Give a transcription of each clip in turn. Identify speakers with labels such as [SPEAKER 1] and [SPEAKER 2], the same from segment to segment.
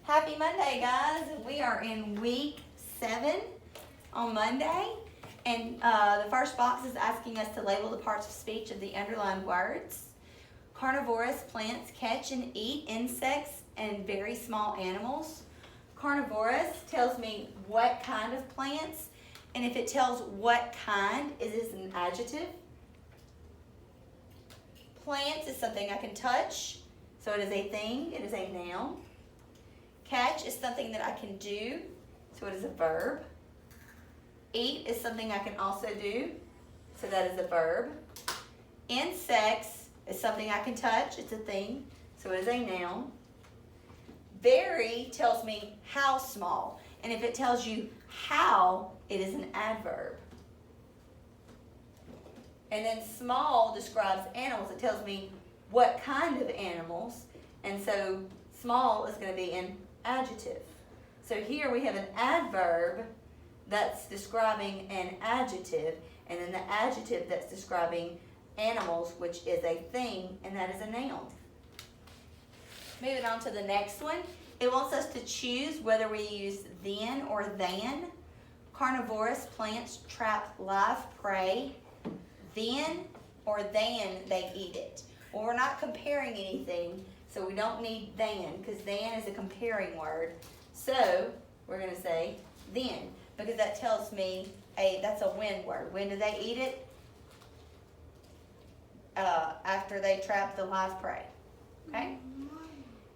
[SPEAKER 1] Happy Monday, guys. We are in week 7 on Monday. And the first box is asking us to label the parts of speech of the underlined words. Carnivorous plants catch and eat insects and very small animals. Carnivorous tells me what kind of plants, and if it tells what kind, it is an adjective. Plants is something I can touch, so it is a thing, it is a noun. Catch is something that I can do, so it is a verb. Eat is something I can also do, so that is a verb. Insects is something I can touch, it's a thing, so it is a noun. Very tells me how small, and if it tells you how, it is an adverb. And then small describes animals. It tells me what kind of animals, and so small is going to be an adjective. So here we have an adverb that's describing an adjective, and then the adjective that's describing animals, which is a thing, and that is a noun. Moving on to the next one, it wants us to choose whether we use then or than. Carnivorous plants trap live prey. Then or than they eat it. Well, we're not comparing anything, so we don't need than, because than is a comparing word. So we're going to say then, because that tells me that's a when word. When do they eat it? After they trap the live prey. Okay?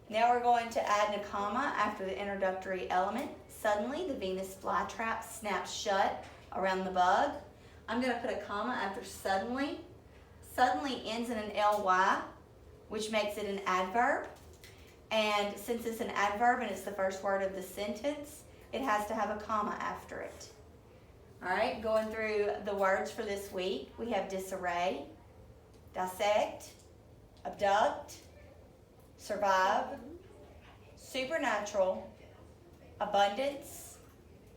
[SPEAKER 1] Now we're going to add a comma after the introductory element. Suddenly, the Venus flytrap snaps shut around the bug. I'm going to put a comma after suddenly. Suddenly ends in an ly, which makes it an adverb. And since it's an adverb and it's the first word of the sentence, it has to have a comma after it. All right, going through the words for this week, we have disarray, dissect, abduct, survive, supernatural, abundance,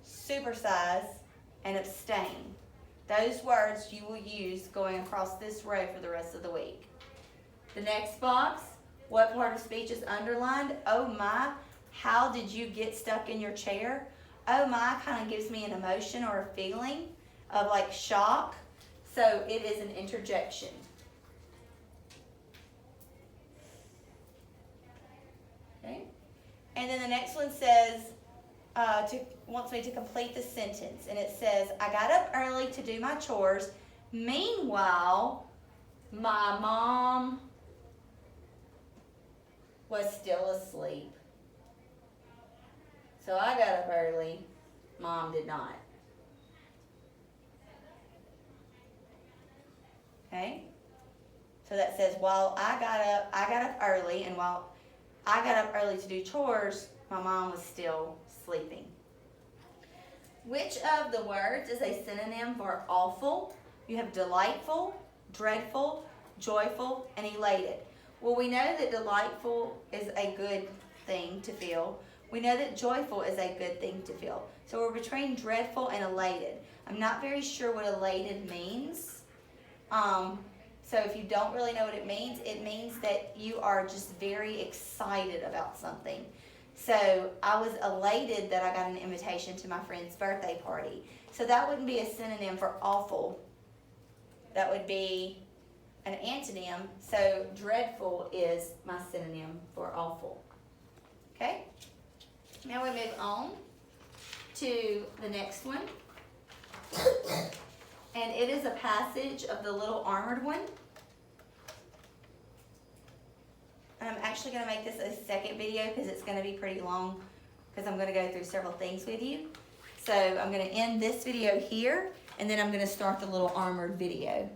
[SPEAKER 1] supersize, and abstain. Those words you will use going across this row for the rest of the week. The next box, what part of speech is underlined? Oh my, how did you get stuck in your chair? Oh my kind of gives me an emotion or a feeling of like shock. So it is an interjection. Okay. And then the next one says, wants me to complete the sentence, and it says, I got up early to do my chores. Meanwhile, my mom was still asleep. So I got up early. Mom did not. Okay? So that says, while I got up early, and while I got up early to do chores, my mom was still sleeping. Which of the words is a synonym for awful? You have delightful, dreadful, joyful, and elated. Well, we know that delightful is a good thing to feel. We know that joyful is a good thing to feel. So we're between dreadful and elated. I'm not very sure what elated means. So if you don't really know what it means that you are just very excited about something. So I was elated that I got an invitation to my friend's birthday party. So that wouldn't be a synonym for awful. That would be an antonym. So dreadful is my synonym for awful. Okay? Now we move on to the next one. And it is a passage of the Little Armored One. I'm actually going to make this a second video because it's going to be pretty long because I'm going to go through several things with you. So I'm going to end this video here, and then I'm going to start the Little Armored video.